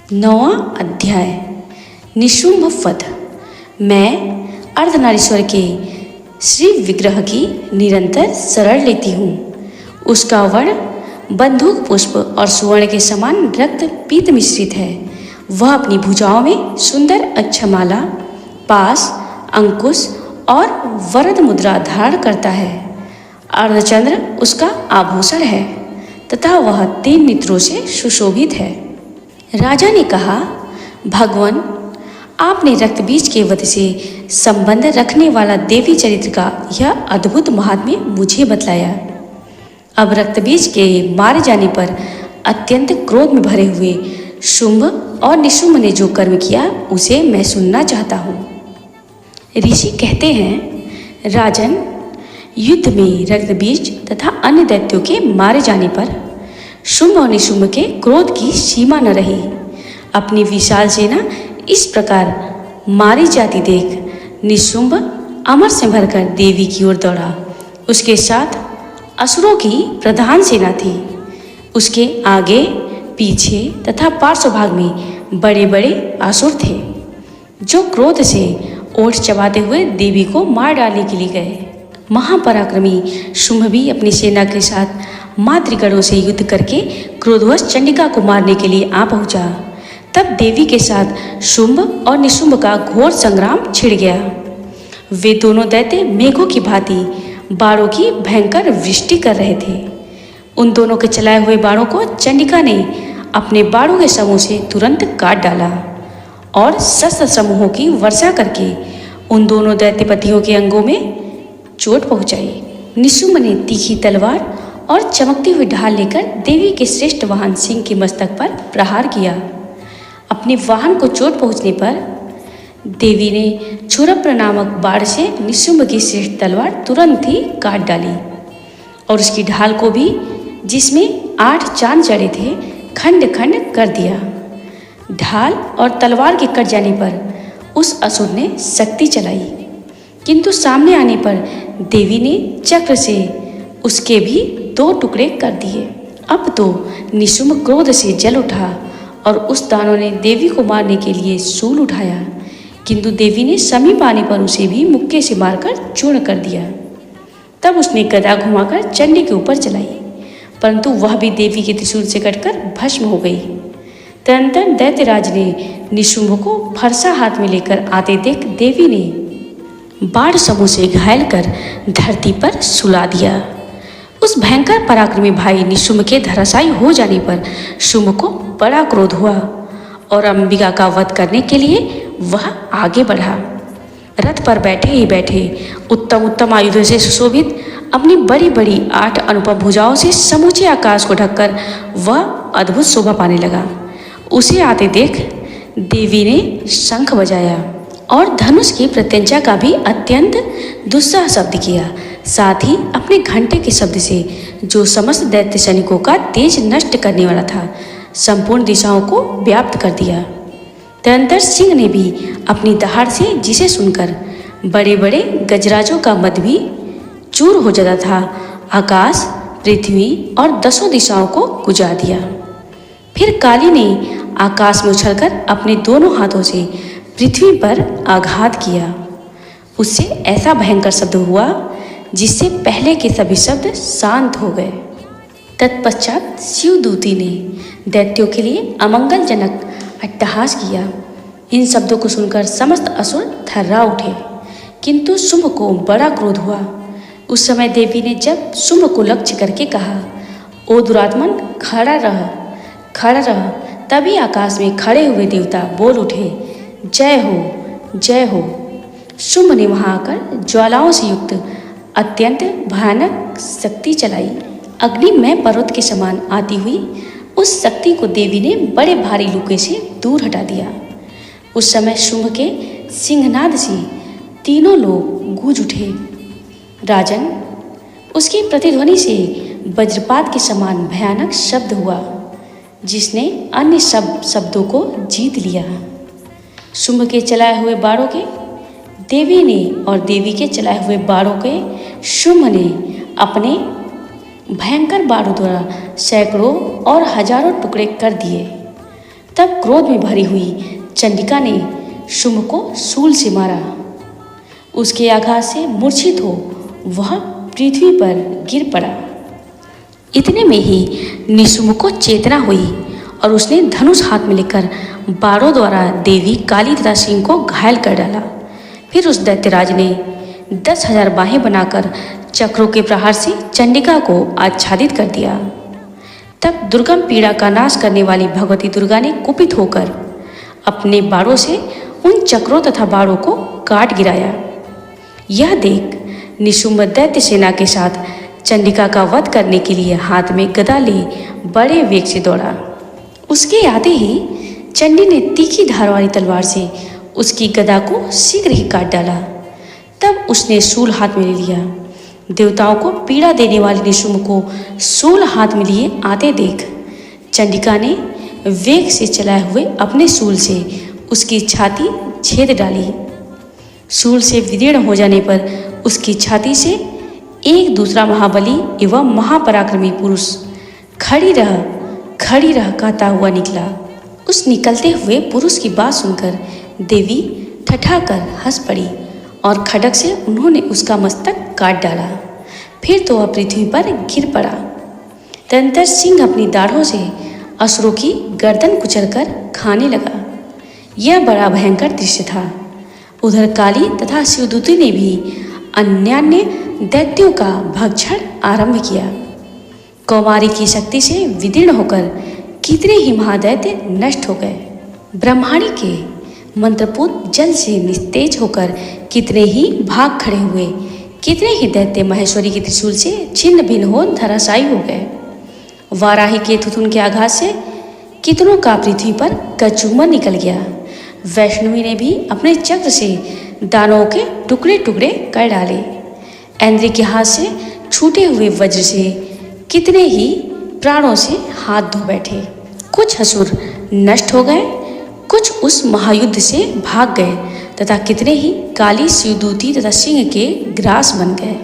9वां अध्याय निशुंभ वध। मैं अर्धनारीश्वर के श्री विग्रह की निरंतर शरण लेती हूँ। उसका वर्ण बंदूक पुष्प और सुवर्ण के समान रक्त पीत मिश्रित है। वह अपनी भुजाओं में सुंदर अक्षमाला, पास, अंकुश और वरद मुद्रा धारण करता है। अर्धचंद्र उसका आभूषण है तथा वह 3 नेत्रों से सुशोभित है। राजा ने कहा, भगवान, आपने रक्तबीज के वध से संबंध रखने वाला देवी चरित्र का यह अद्भुत महात्म्य मुझे बतलाया। अब रक्तबीज के मारे जाने पर अत्यंत क्रोध में भरे हुए शुंभ और निशुंभ ने जो कर्म किया उसे मैं सुनना चाहता हूँ। ऋषि कहते हैं, राजन, युद्ध में रक्तबीज तथा अन्य दैत्यों के मारे जाने पर शुंभ और निशुंभ के क्रोध की सीमा न रही। अपनी विशाल सेना इस प्रकार मारी जाती देख निशुंभ अमर से भरकर देवी की ओर दौड़ा। उसके साथ असुरों की प्रधान सेना थी। उसके आगे, पीछे तथा पार्श्व भाग में बड़े बड़े असुर थे जो क्रोध से ओठ चबाते हुए देवी को मार डालने के लिए गए। महापराक्रमी शुंभ भी अपनी सेना के साथ मातृगणों से युद्ध करके क्रोधवश चंडिका को मारने के लिए आ पहुंचा। तब देवी के साथ शुंभ और निशुंभ का घोर संग्राम छिड़ गया। वे दोनों दैत्य मेघों की भांति बाणों की भयंकर वृष्टि कर रहे थे। उन दोनों के चलाए हुए बाणों को चंडिका ने अपने बाणों के समूह से तुरंत काट डाला और शस्त्र समूहों की वर्षा करके उन दोनों दैत्यपतियों के अंगों में चोट पहुंचाई। निशुंभ ने तीखी तलवार और चमकती हुई ढाल लेकर देवी के श्रेष्ठ वाहन सिंह के मस्तक पर प्रहार किया। अपने वाहन को चोट पहुंचने पर देवी ने क्षुरप्र नामक बाण से निशुंभ की श्रेष्ठ तलवार तुरंत ही काट डाली और उसकी ढाल को भी, जिसमें 8 चांद जड़े थे, खंड खंड कर दिया। ढाल और तलवार के कट जाने पर उस असुर ने शक्ति चलाई, किंतु सामने आने पर देवी ने चक्र से उसके भी 2 टुकड़े कर दिए। अब तो निशुंभ क्रोध से जल उठा और उस दानव ने देवी को मारने के लिए शूल उठाया, किंतु देवी ने समीप आने पर उसे भी मुक्के से मारकर चूर्ण कर दिया। तब उसने गदा घुमाकर चंडी के ऊपर चलाई, परंतु वह भी देवी के त्रिशूल से कटकर भस्म हो गई। तदनंतर दैत्यराज ने निशुंभ को फरसा हाथ में लेकर आते देख देवी ने बाण समूह से घायल कर धरती पर सुला दिया। उस भयंकर पराक्रमी भाई निशुंभ के धराशायी हो जाने पर शुंभ को बड़ा क्रोध हुआ और अंबिका का वध करने के लिए वह आगे बढ़ा। रथ पर बैठे ही बैठे उत्तम उत्तम आयुधों से सुशोभित अपनी बड़ी बड़ी 8 अनुपम भुजाओं से समूचे आकाश को ढककर वह अद्भुत शोभा पाने लगा। उसे आते देख देवी ने शंख बजाया और धनुष की प्रत्यंचा का भी अत्यंत दुस्सह शब्द किया। साथ ही अपने घंटे के शब्द से, जो समस्त दैत्य सैनिकों का तेज नष्ट करने वाला था, संपूर्ण दिशाओं को व्याप्त कर दिया। तदनंतर सिंह ने भी अपनी दहाड़ से, जिसे सुनकर बड़े बड़े गजराजों का मद भी चूर हो जाता था, आकाश, पृथ्वी और 10 दिशाओं को गुजा दिया। फिर काली ने आकाश में उछलकर अपने दोनों हाथों से पृथ्वी पर आघात किया। उससे ऐसा भयंकर शब्द हुआ जिससे पहले के सभी शब्द शांत हो गए। तत्पश्चात शिवदूती ने दैत्यों के लिए अमंगलजनक अट्टहास किया। इन शब्दों को सुनकर समस्त असुर थर्रा उठे, किंतु शुंभ को बड़ा क्रोध हुआ। उस समय देवी ने जब शुंभ को लक्ष्य करके कहा, ओ दुरात्मन, खड़ा रह, खड़ा रह। तभी आकाश में खड़े हुए देवता बोल उठे, जय हो, जय हो। शुंभ ने वहां आकर ज्वालाओं से युक्त अत्यंत भयानक शक्ति चलाई। अग्निमय पर्वत के समान आती हुई उस शक्ति को देवी ने बड़े भारी लूके से दूर हटा दिया। उस समय शुंभ के सिंहनाद से तीनों लोग गूंज उठे। राजन, उसकी प्रतिध्वनि से वज्रपात के समान भयानक शब्द हुआ, जिसने अन्य सब शब्दों को जीत लिया। शुंभ के चलाए हुए बाणों के देवी ने और देवी के चलाए हुए बाणों के शुंभ ने अपने भयंकर बाणों द्वारा सैकड़ों और हजारों टुकड़े कर दिए। तब क्रोध में भरी हुई चंडिका ने शुंभ को शूल से मारा। उसके आघात से मूर्छित हो वह पृथ्वी पर गिर पड़ा। इतने में ही निशुंभ को चेतना हुई और उसने धनुष हाथ में लेकर बाणों द्वारा देवी काली तथा सिंह को घायल कर डाला। फिर उस दैत्यराज ने 10,000 बाहें बनाकर चक्रों के प्रहार से चंडिका को आच्छादित कर दिया। तब दुर्गम पीड़ा का नाश करने वाली भगवती दुर्गा ने कुपित होकर अपने बाणों से उन चक्रों तथा बाणों को काट गिराया। यह देख निशुंभ दैत्य सेना के साथ चंडिका का वध करने के लिए हाथ में गदा ले बड़े वेग से दौड़ा। उसके आते ही चंडी ने तीखी धार वाली तलवार से उसकी गदा को शीघ्र ही काट डाला। तब उसने शूल हाथ में ले लिया। देवताओं को पीड़ा देने वाले निशुंभ को शूल हाथ में लिए आते देख चंडिका ने वेग से चलाए हुए अपने शूल से उसकी छाती छेद डाली। शूल से विदीर्ण हो जाने पर उसकी छाती से एक दूसरा महाबली एवं महापराक्रमी पुरुष खड़ी रह कहता हुआ निकला। उस निकलते हुए पुरुष की बात सुनकर देवी ठठाकर हंस पड़ी और खड्ग से उन्होंने उसका मस्तक काट डाला। फिर तो वह पृथ्वी पर गिर पड़ा। तदनंतर सिंह अपनी दाढ़ों से असुरों की गर्दन कुचलकर खाने लगा। यह बड़ा भयंकर दृश्य था। उधर काली तथा शिवदूती ने भी अन्यान्य दैत्यों का भक्षण आरंभ किया। कौमारी की शक्ति से विदीर्ण होकर कितने ही महादैत्य नष्ट हो गए। ब्रह्माणी के मंत्रपूत जल से निस्तेज होकर कितने ही भाग खड़े हुए। कितने ही दैत्य महेश्वरी के त्रिशूल से छिन्न भिन्न हो धराशायी हो गए। वाराही के थुथुन के आघात से कितनों का पृथ्वी पर कचूमर निकल गया। वैष्णवी ने भी अपने चक्र से दानवों के टुकड़े टुकड़े कर डाले। ऐन्द्र के हाथ से छूटे हुए वज्र से कितने ही प्राणों से हाथ धो बैठे। कुछ असुर नष्ट हो गए, कुछ उस महायुद्ध से भाग गए तथा कितने ही काली शिवदूती तथा सिंह के ग्रास बन गए।